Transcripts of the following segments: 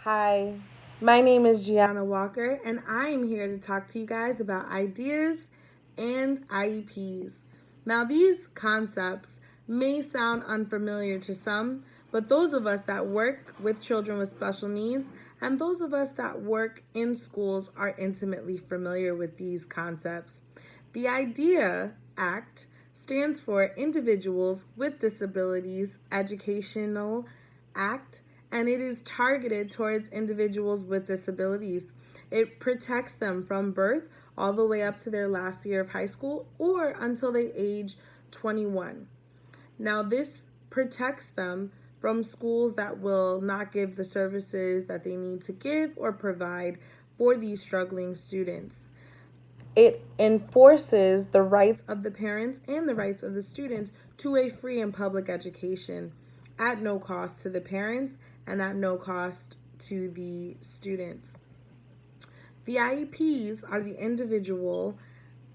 Hi, my name is Gianna Walker, and I am here to talk to you guys about ideas and IEPs. Now, these concepts may sound unfamiliar to some, but those of us that work with children with special needs and those of us that work in schools are intimately familiar with these concepts. The IDEA Act stands for Individuals with Disabilities Educational Act, and it is targeted towards individuals with disabilities. It protects them from birth all the way up to their last year of high school or until they age 21. Now, this protects them from schools that will not give the services that they need to give or provide for these struggling students. It enforces the rights of the parents and the rights of the students to a free and public education at no cost to the parents and at no cost to the students. The IEPs are the individual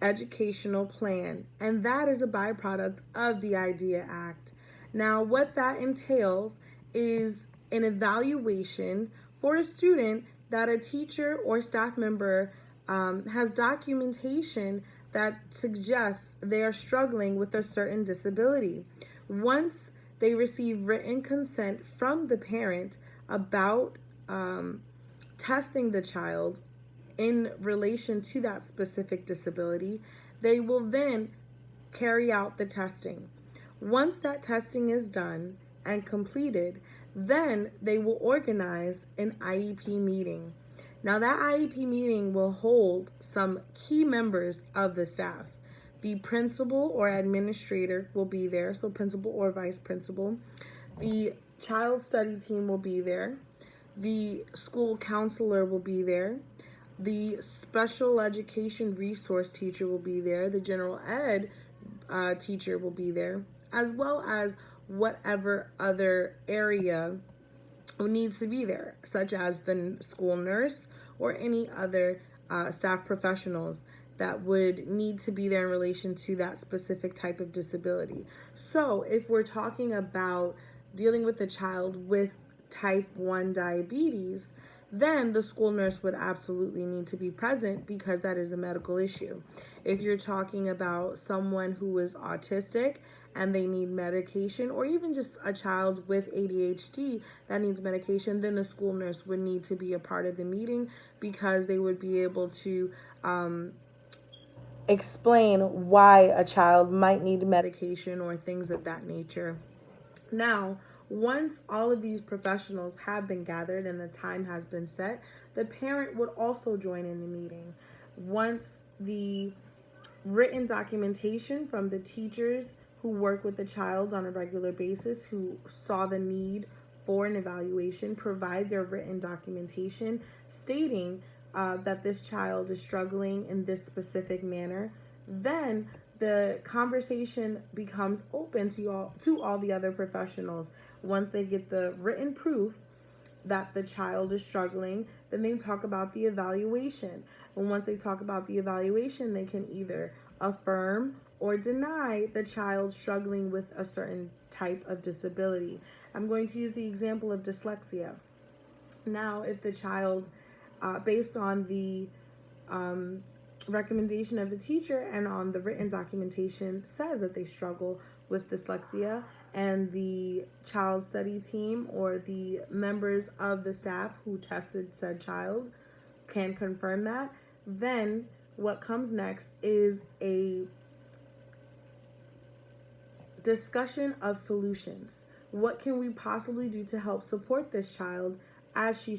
educational plan, and that is a byproduct of the IDEA Act. Now, what that entails is an evaluation for a student that a teacher or staff member has documentation that suggests they are struggling with a certain disability. Once they receive written consent from the parent about testing the child in relation to that specific disability, they will then carry out the testing. Once that testing is done and completed, then they will organize an IEP meeting. Now, that IEP meeting will hold some key members of the staff. The principal or administrator will be there, so principal or vice principal. The child study team will be there. The school counselor will be there. The special education resource teacher will be there. The general ed teacher will be there, as well as whatever other area needs to be there, such as the school nurse or any other staff professionals that would need to be there in relation to that specific type of disability. So, if we're talking about dealing with a child with type 1 diabetes, then the school nurse would absolutely need to be present because that is a medical issue. If you're talking about someone who is autistic and they need medication, or even just a child with ADHD that needs medication, then the school nurse would need to be a part of the meeting because they would be able to explain why a child might need medication or things of that nature. Now, once all of these professionals have been gathered and the time has been set, the parent would also join in the meeting. Once the written documentation from the teachers who work with the child on a regular basis, who saw the need for an evaluation, provide their written documentation stating that this child is struggling in this specific manner, then the conversation becomes open to all the other professionals. Once they get the written proof that the child is struggling, then they talk about the evaluation. And once they talk about the evaluation, they can either affirm or deny the child struggling with a certain type of disability. I'm going to use the example of dyslexia. Now, if the child, based on the recommendation of the teacher and on the written documentation, says that they struggle with dyslexia, and the child study team or the members of the staff who tested said child can confirm that, then what comes next is a discussion of solutions. What can we possibly do to help support this child as she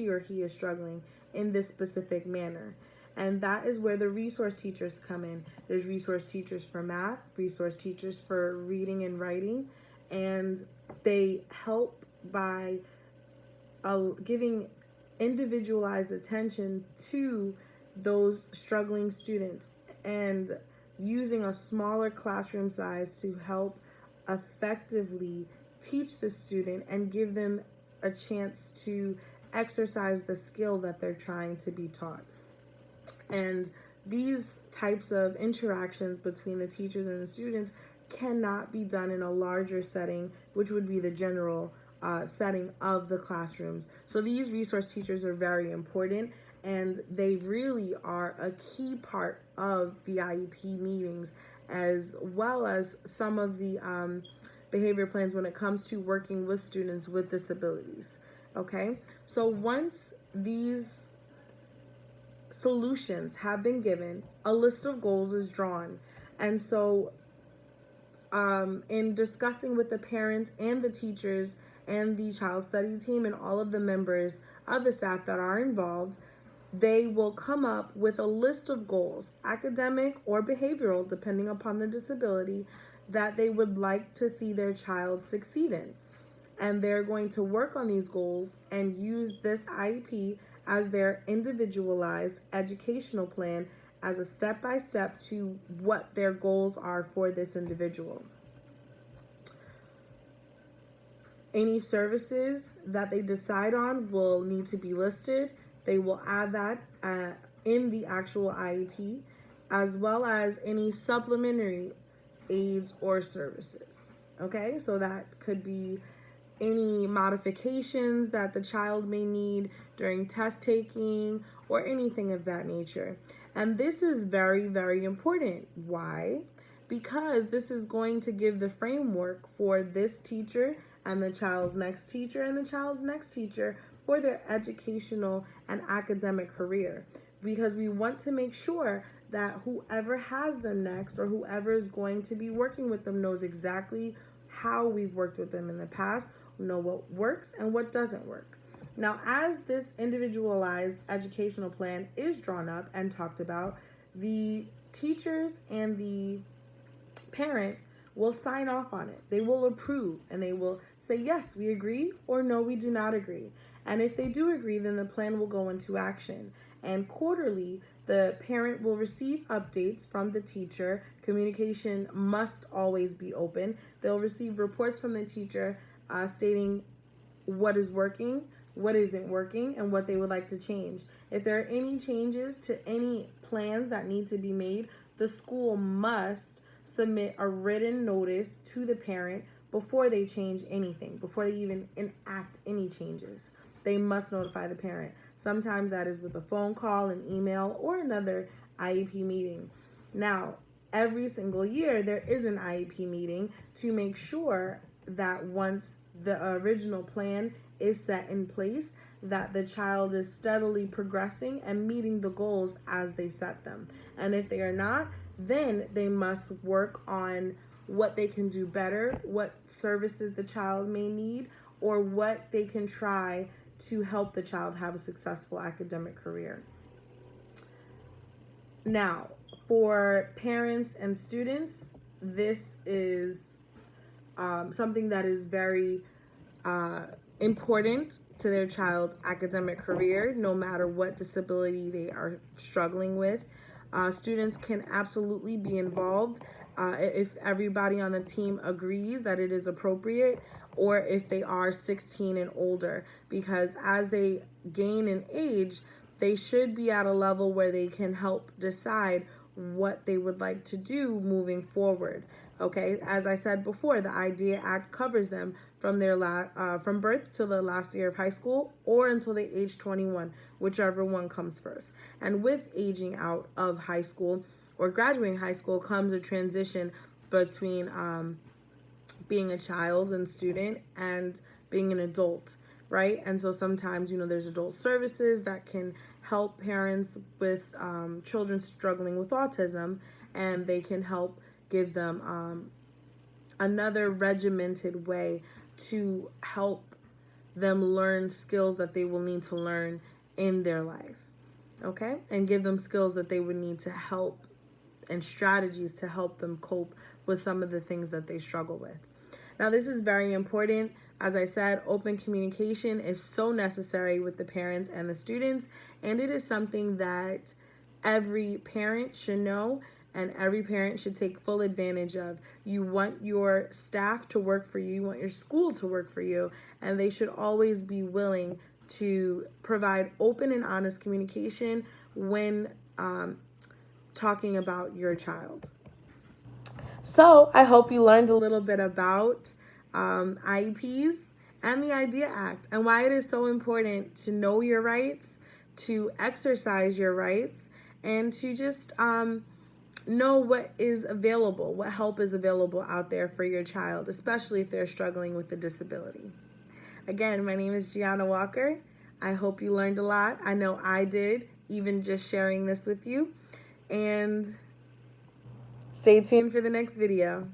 or he is struggling in this specific manner? And that is where the resource teachers come in. There's resource teachers for math, resource teachers for reading and writing, and they help by giving individualized attention to those struggling students and using a smaller classroom size to help effectively teach the student and give them a chance to exercise the skill that they're trying to be taught. And these types of interactions between the teachers and the students cannot be done in a larger setting, which would be the general setting of the classrooms. So these resource teachers are very important, and they really are a key part of the IEP meetings, as well as some of the behavior plans when it comes to working with students with disabilities. Okay, so once these solutions have been given, a list of goals is drawn. And so, in discussing with the parents and the teachers and the child study team and all of the members of the staff that are involved, they will come up with a list of goals, academic or behavioral, depending upon the disability, that they would like to see their child succeed in. And they're going to work on these goals and use this IEP as their individualized educational plan as a step-by-step to what their goals are for this individual. Any services that they decide on will need to be listed. They will add that in the actual IEP, as well as any supplementary aids or services. Okay, so that could be any modifications that the child may need during test taking or anything of that nature. And this is very, very important. Why? Because this is going to give the framework for this teacher and the child's next teacher and the child's next teacher for their educational and academic career. Because we want to make sure that whoever has them next or whoever is going to be working with them knows exactly how we've worked with them in the past, know what works and what doesn't work. Now, as this individualized educational plan is drawn up and talked about, the teachers and the parent will sign off on it. They will approve and they will say, yes, we agree, or no, we do not agree. And if they do agree, then the plan will go into action. And quarterly, the parent will receive updates from the teacher. Communication must always be open. They'll receive reports from the teacher stating what is working, what isn't working, and what they would like to change. If there are any changes to any plans that need to be made, the school must submit a written notice to the parent before they change anything, before they even enact any changes. They must notify the parent. Sometimes that is with a phone call, an email, or another IEP meeting. Now, every single year, there is an IEP meeting to make sure that once the original plan is set in place, that the child is steadily progressing and meeting the goals as they set them. And if they are not, then they must work on what they can do better, what services the child may need, or what they can try to help the child have a successful academic career. Now, for parents and students, this is something that is very important to their child's academic career, no matter what disability they are struggling with. Students can absolutely be involved if everybody on the team agrees that it is appropriate, or if they are 16 and older, because as they gain in age, they should be at a level where they can help decide what they would like to do moving forward. Okay, as I said before, the IDEA Act covers them from their from birth to the last year of high school or until they age 21, whichever one comes first. And with aging out of high school or graduating high school comes a transition between being a child and student and being an adult, right? And so sometimes, there's adult services that can help parents with children struggling with autism, and they can help give them another regimented way to help them learn skills that they will need to learn in their life, okay? And give them skills that they would need to help and strategies to help them cope with some of the things that they struggle with. Now, this is very important. As I said, open communication is so necessary with the parents and the students, and it is something that every parent should know and every parent should take full advantage of. You want your staff to work for you, you want your school to work for you, and they should always be willing to provide open and honest communication when talking about your child. So I hope you learned a little bit about IEPs and the IDEA Act, and why it is so important to know your rights, to exercise your rights, and to just know what is available, what help is available out there for your child, especially if they're struggling with a disability. Again, my name is Gianna Walker. I hope you learned a lot. I know I did, even just sharing this with you. And stay tuned for the next video.